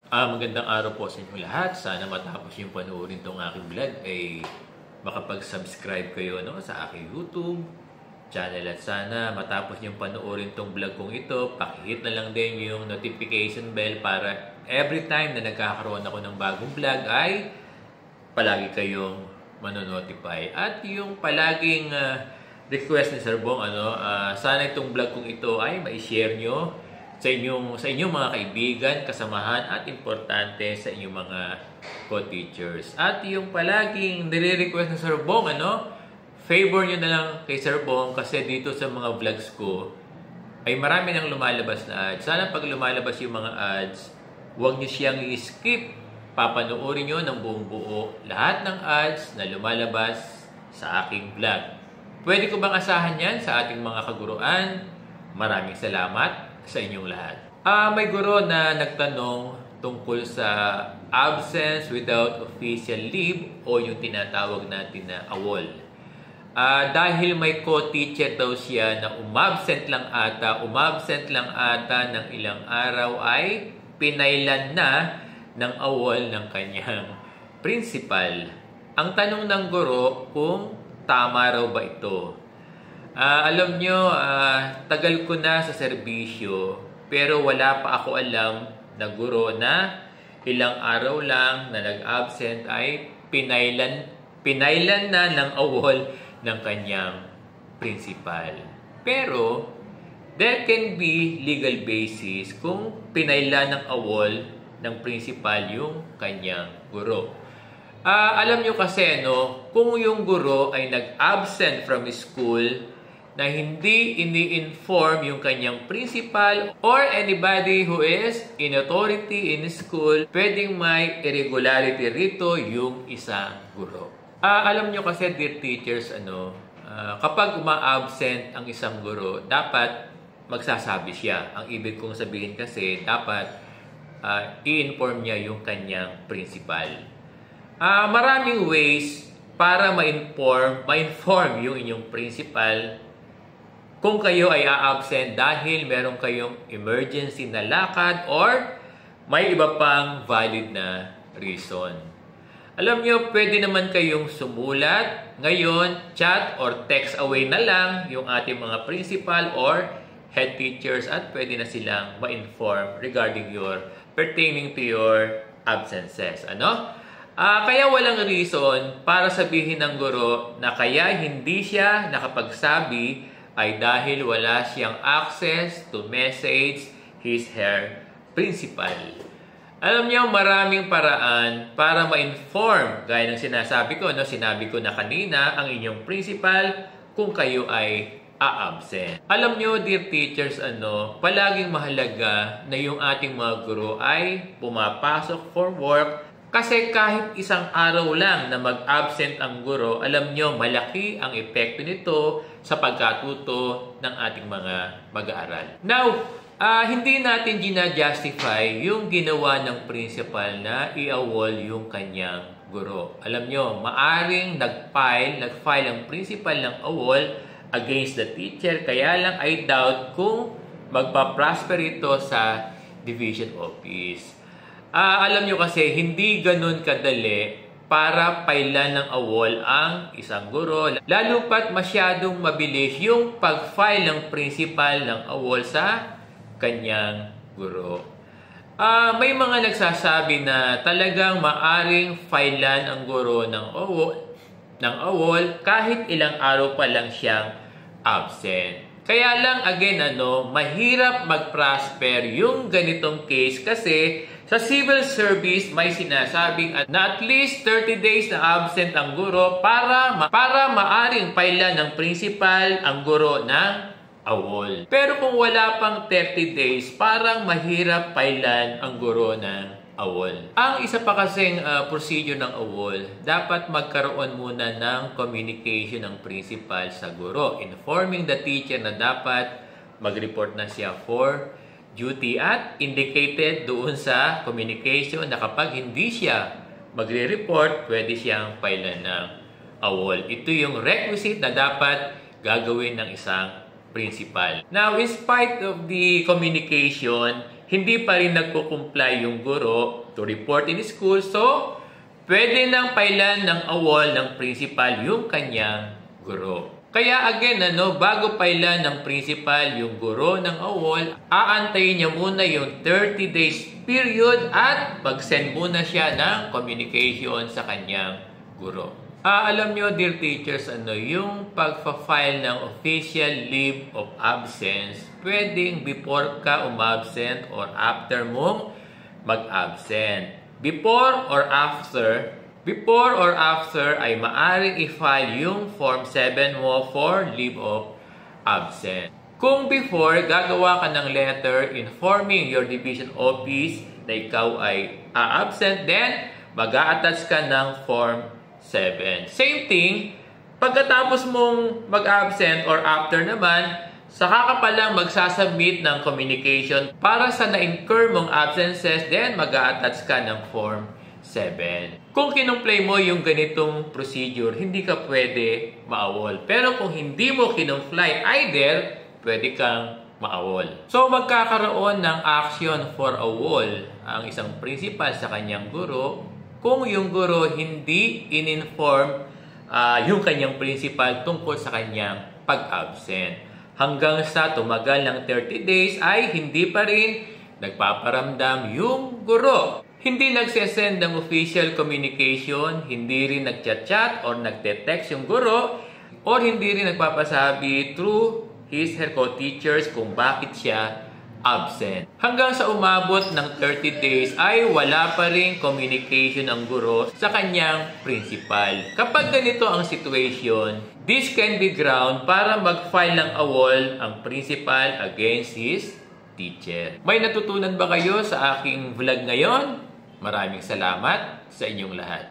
Magandang araw po sa inyo lahat. Sana matapos yung panoorin tong aking vlog ay makapag-subscribe kayo sa aking YouTube channel. At sana matapos yung panoorin tong vlog kong ito, pakihit na lang din yung notification bell para every time na nagkakaroon ako ng bagong vlog ay palagi kayong manonotify. At yung palaging request ni Sir Bong, sana itong vlog kong ito ay ma-share nyo sa inyong mga kaibigan, kasamahan at importante sa inyong mga co-teachers. At yung palaging nire-request ng Sir Bong, favor nyo na lang kay Sir Bong kasi dito sa mga vlogs ko ay marami nang lumalabas na ads. Sana pag lumalabas yung mga ads, huwag nyo siyang i-skip. Papanoorin nyo ng buong buo lahat ng ads na lumalabas sa aking vlog. Pwede ko bang asahan yan sa ating mga kaguruan? Maraming salamat sa inyong lahat. May guro na nagtanong tungkol sa absence without official leave o yung tinatawag natin na AWOL. Dahil may co-teacher daw siya na umabsent lang ata ng ilang araw ay pinailan na ng AWOL ng kanyang principal. Ang tanong ng guro kung tama raw ba ito? Alam nyo, tagal ko na sa serbisyo pero wala pa ako alam na guro na ilang araw lang na nag-absent ay pinailan na ng AWOL ng kanyang principal. Pero there can be legal basis kung pinailan ng AWOL ng principal yung kanyang guro. Alam nyo kasi, kung yung guro ay nag-absent from school na hindi ini-inform yung kanyang principal or anybody who is in authority in school, pwedeng may irregularity rito yung isang guro. Alam nyo kasi, dear teachers, kapag uma-absent ang isang guro, dapat magsasabi siya. Ang ibig kong sabihin kasi, dapat i-inform niya yung kanyang principal. Maraming ways para ma-inform yung inyong principal kung kayo ay a-absent dahil meron kayong emergency na lakad or may iba pang valid na reason. Alam nyo, pwede naman kayong sumulat ngayon, chat or text away na lang yung ating mga principal or head teachers at pwede na silang ma-inform regarding pertaining to your absences. Kaya walang reason para sabihin ng guro na kaya hindi siya nakapagsabi ay dahil wala siyang access to message her principal. Alam niyo, maraming paraan para ma-inform. Gaya ng sinasabi ko na kanina ang inyong principal kung kayo ay a-absent. Alam niyo, dear teachers, palaging mahalaga na yung ating mga guro ay pumapasok for work. Kasi kahit isang araw lang na mag-absent ang guro, alam nyo, malaki ang epekto nito sa pagkatuto ng ating mga mag-aaral. Now, hindi natin gina-justify yung ginawa ng principal na i-AWOL yung kanyang guro. Alam nyo, maaring nag-file ang principal ng AWOL against the teacher, kaya lang I doubt kung magpa-prosper ito sa division office. Alam nyo kasi, hindi ganun kadali para pailan ng AWOL ang isang guro. Lalo pat masyadong mabilis yung pag-file ng principal ng AWOL sa kanyang guro. May mga nagsasabi na talagang maaring filean ang guro ng AWOL kahit ilang araw pa lang siyang absent. Kaya lang, again, mahirap mag-prosper yung ganitong case kasi sa civil service may sinasabing na at least 30 days na absent ang guro para maaring pailan ng principal ang guro ng AWOL. Pero kung wala pang 30 days, parang mahirap pailan ang guro ng AWOL. Ang isa pa kasing procedure ng AWOL, dapat magkaroon muna ng communication ng principal sa guro, informing the teacher na dapat mag-report na siya for duty at indicated doon sa communication na kapag hindi siya magre-report, pwede siyang pailan ng AWOL. Ito yung requisite na dapat gagawin ng isang principal. Now, in spite of the communication, hindi pa rin nagko-comply yung guro to report in school, so pwede nang pailan ng awol ng principal yung kanyang guro. Kaya again, bago pailan ng principal yung guro ng awol, aantayin niya muna yung 30 days period at pag-send muna siya ng communication sa kanyang guro. Alam nyo, dear teachers, yung pagpa-file ng official leave of absence, pwedeng before ka umabsent or after mong mag-absent. Before or after ay maaring i-file yung Form 7 mo for leave of absence. Kung before, gagawa ka ng letter informing your division office na ikaw ay absent, then mag-a-attach ka ng Form 7. Same thing, pagkatapos mong mag-absent or after naman, saka ka palang magsasubmit ng communication para sa na-incur mong absences, then mag-a-attach ka ng Form 7. Kung kinumply mo yung ganitong procedure, hindi ka pwede maawol. Pero kung hindi mo kinumply either, pwede kang maawol. So, magkakaroon ng action for awol ang isang principal sa kanyang guro kung yung guro hindi in-inform yung kanyang principal tungkol sa kanyang pag-absent. Hanggang sa tumagal ng 30 days ay hindi pa rin nagpaparamdam yung guro. Hindi nagsesend ng official communication, hindi rin nagchat-chat or nagte-text yung guro, or hindi rin nagpapasabi through his her co-teachers kung bakit siya absent. Hanggang sa umabot ng 30 days ay wala pa rin communication ang guro sa kanyang principal. Kapag ganito ang situation, this can be ground para mag-file ng awol ang principal against his teacher. May natutunan ba kayo sa aking vlog ngayon? Maraming salamat sa inyong lahat.